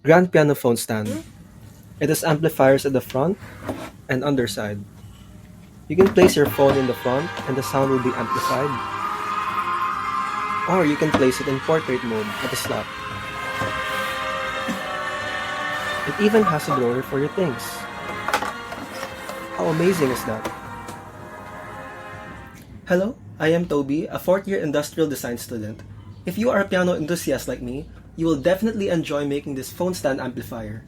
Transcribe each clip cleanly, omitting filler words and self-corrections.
Grand piano phone stand. It has amplifiers at the front and underside. You can place your phone in the front and the sound will be amplified, or you can place it in portrait mode at the slot. It even has a drawer for your things. How amazing is that? Hello, I am Toby, a 4th-year industrial design student. If you are a piano enthusiast like me, you will definitely enjoy making this phone stand amplifier.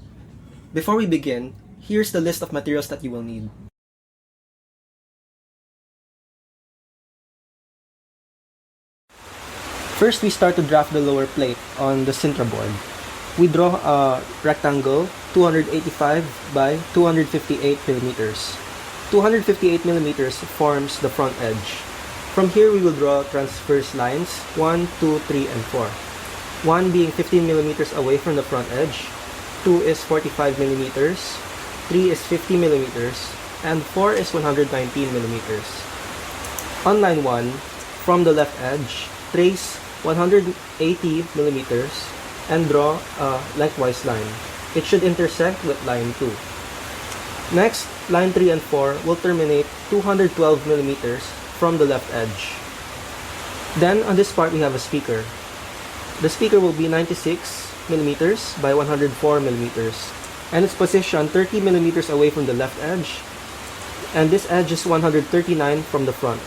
Before we begin, here's the list of materials that you will need. First, we start to draft the lower plate on the Sintra board. We draw a rectangle 285 by 258 millimeters. 258 millimeters forms the front edge. From here, we will draw transverse lines 1, 2, 3, and 4. 1 being 15 millimeters away from the front edge, 2 is 45 millimeters, 3 is 50 millimeters, and 4 is 119 millimeters. On line 1, from the left edge, trace 180 millimeters and draw a lengthwise line. It should intersect with line 2. Next, line 3 and 4 will terminate 212 millimeters from the left edge. Then, on this part, we have a speaker. The speaker will be 96 millimeters by 104 millimeters, and it's positioned 30 millimeters away from the left edge, and this edge is 139 from the front.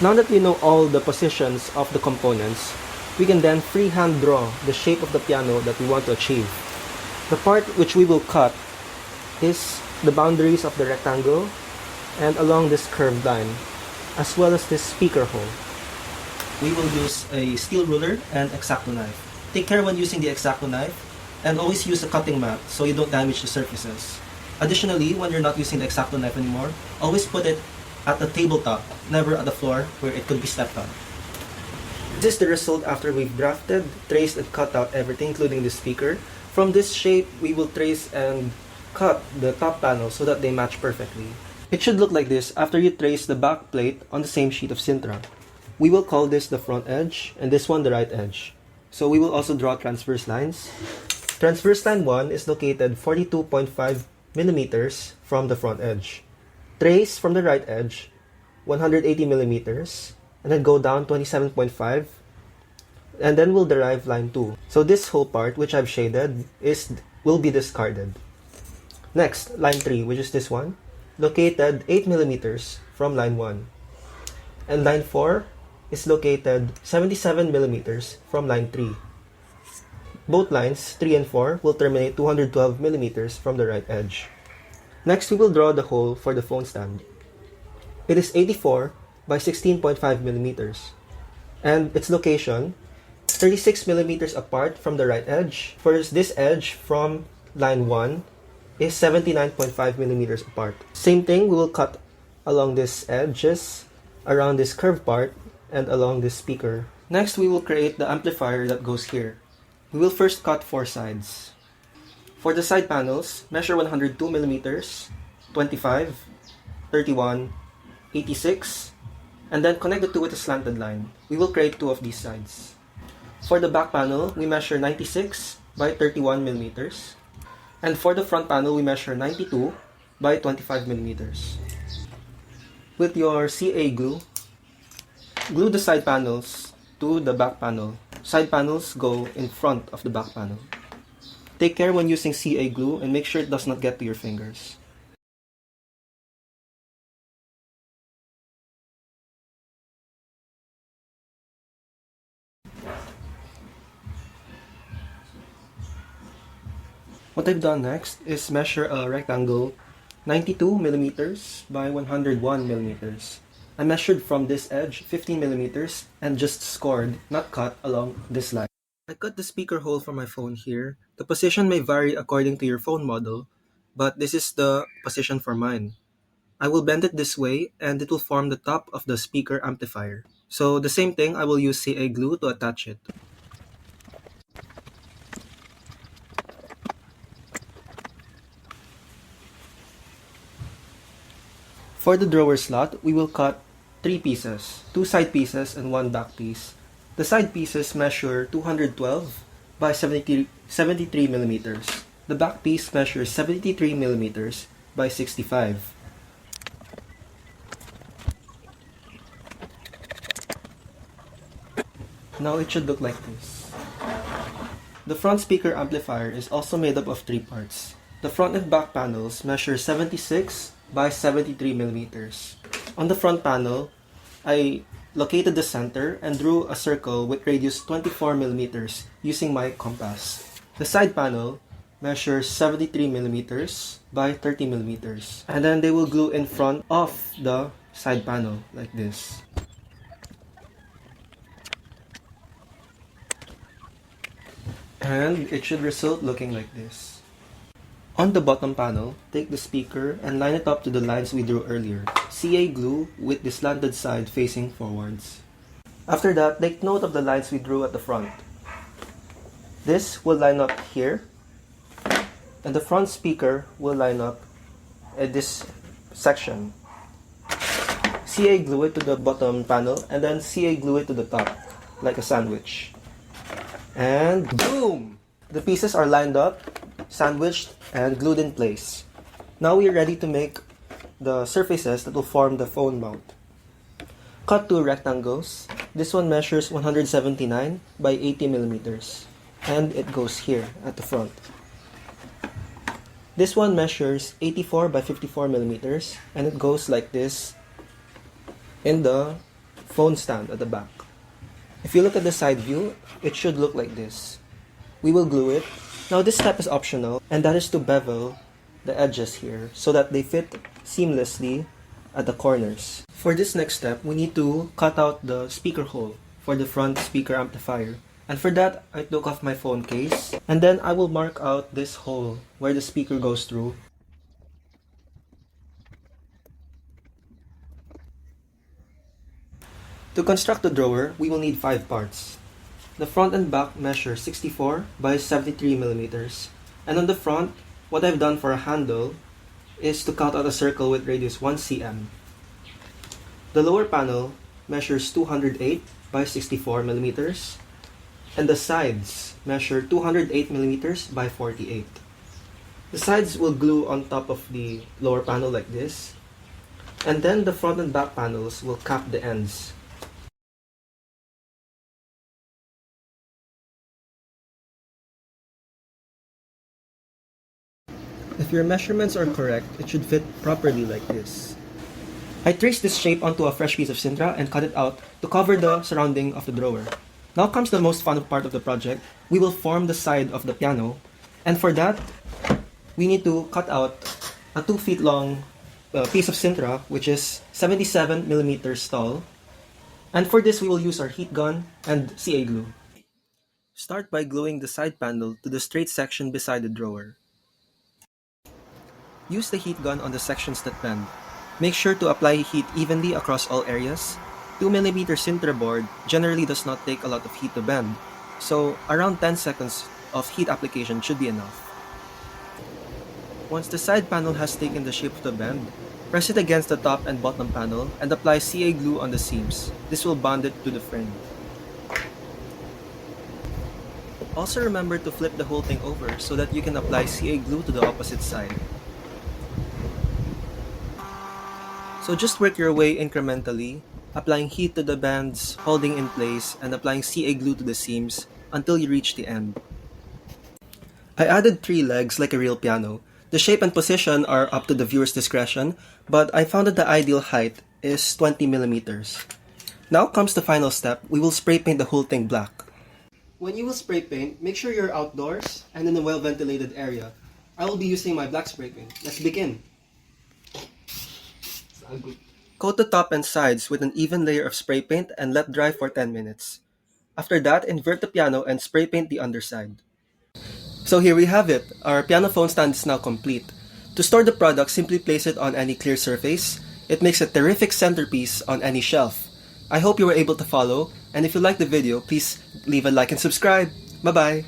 Now that we know all the positions of the components, we can then freehand draw the shape of the piano that we want to achieve. The part which we will cut is the boundaries of the rectangle and along this curved line, as well as this speaker hole. We will use a steel ruler and X-Acto knife. Take care when using the X-Acto knife and always use a cutting mat so you don't damage the surfaces. Additionally, when you're not using the X-Acto knife anymore, always put it at the tabletop, never at the floor where it could be stepped on. This is the result after we've drafted, traced, and cut out everything, including the speaker. From this shape, we will trace and cut the top panel so that they match perfectly. It should look like this after you trace the back plate on the same sheet of Sintra. We will call this the front edge, and this one the right edge. So we will also draw transverse lines. Transverse line 1 is located 42.5 millimeters from the front edge. Trace from the right edge 180 millimeters, and then go down 27.5, and then we'll derive line 2. So this whole part, which I've shaded, will be discarded. Next, line 3, which is this one, located 8 millimeters from line 1. And line 4 is located 77 millimeters from line 3. Both lines, 3 and 4, will terminate 212 millimeters from the right edge. Next, we will draw the hole for the phone stand. It is 84 by 16.5 millimeters, and its location 36 millimeters apart from the right edge. First, this edge from line 1 is 79.5 millimeters apart. Same thing, we will cut along these edges, around this curved part, and along this speaker. Next, we will create the amplifier that goes here. We will first cut 4 sides. For the side panels, measure 102 millimeters, 25, 31, 86, and then connect the two with a slanted line. We will create 2 of these sides. For the back panel, we measure 96 by 31 millimeters, and for the front panel, we measure 92 by 25 millimeters. With your CA glue, glue the side panels to the back panel. Side panels go in front of the back panel. Take care when using CA glue and make sure it does not get to your fingers. What I've done next is measure a rectangle 92 millimeters by 101 millimeters. I measured from this edge 15 millimeters and just scored, not cut, along this line. I cut the speaker hole for my phone here. The position may vary according to your phone model, but this is the position for mine. I will bend it this way and it will form the top of the speaker amplifier. So the same thing, I will use CA glue to attach it. For the drawer slot, we will cut 3 pieces, 2 side pieces and 1 back piece. The side pieces measure 212 by 73 73 millimeters. The back piece measures 73 millimeters by 65. Now it should look like this. The front speaker amplifier is also made up of 3 parts. The front and back panels measure 76 by 73 millimeters. On the front panel, I located the center and drew a circle with radius 24 millimeters using my compass. The side panel measures 73 millimeters by 30 millimeters. And then they will glue in front of the side panel like this. And it should result looking like this. On the bottom panel, take the speaker and line it up to the lines we drew earlier. CA glue with the slanted side facing forwards. After that, take note of the lines we drew at the front. This will line up here, and the front speaker will line up at this section. CA glue it to the bottom panel, and then CA glue it to the top, like a sandwich. And boom! The pieces are lined up, sandwiched, and glued in place. Now we are ready to make the surfaces that will form the phone mount. Cut 2 rectangles. This one measures 179 by 80 millimeters. And it goes here at the front. This one measures 84 by 54 millimeters. And it goes like this in the phone stand at the back. If you look at the side view, it should look like this. We will glue it. Now this step is optional, and that is to bevel the edges here so that they fit seamlessly at the corners. For this next step, we need to cut out the speaker hole for the front speaker amplifier. And for that, I took off my phone case, and then I will mark out this hole where the speaker goes through. To construct the drawer, we will need 5 parts. The front and back measure 64 by 73 millimeters. And on the front, what I've done for a handle is to cut out a circle with radius 1 cm. The lower panel measures 208 by 64 millimeters. And the sides measure 208 millimeters by 48. The sides will glue on top of the lower panel like this. And then the front and back panels will cap the ends. If your measurements are correct, it should fit properly like this. I traced this shape onto a fresh piece of Sintra and cut it out to cover the surrounding of the drawer. Now comes the most fun part of the project. We will form the side of the piano, and for that, we need to cut out a 2 feet long piece of Sintra, which is 77 millimeters tall. And for this, we will use our heat gun and CA glue. Start by gluing the side panel to the straight section beside the drawer. Use the heat gun on the sections that bend. Make sure to apply heat evenly across all areas. 2mm Sintra board generally does not take a lot of heat to bend, so around 10 seconds of heat application should be enough. Once the side panel has taken the shape of the bend, press it against the top and bottom panel and apply CA glue on the seams. This will bond it to the frame. Also remember to flip the whole thing over so that you can apply CA glue to the opposite side. So just work your way incrementally, applying heat to the bands, holding in place, and applying CA glue to the seams until you reach the end. I added 3 legs like a real piano. The shape and position are up to the viewer's discretion, but I found that the ideal height is 20 millimeters. Now comes the final step. We will spray paint the whole thing black. When you will spray paint, make sure you're outdoors and in a well-ventilated area. I will be using my black spray paint. Let's begin. Coat the top and sides with an even layer of spray paint and let dry for 10 minutes. After that, invert the piano and spray paint the underside. So here we have it. Our piano phone stand is now complete. To store the product, simply place it on any clear surface. It makes a terrific centerpiece on any shelf. I hope you were able to follow, and if you liked the video, please leave a like and subscribe. Bye-bye!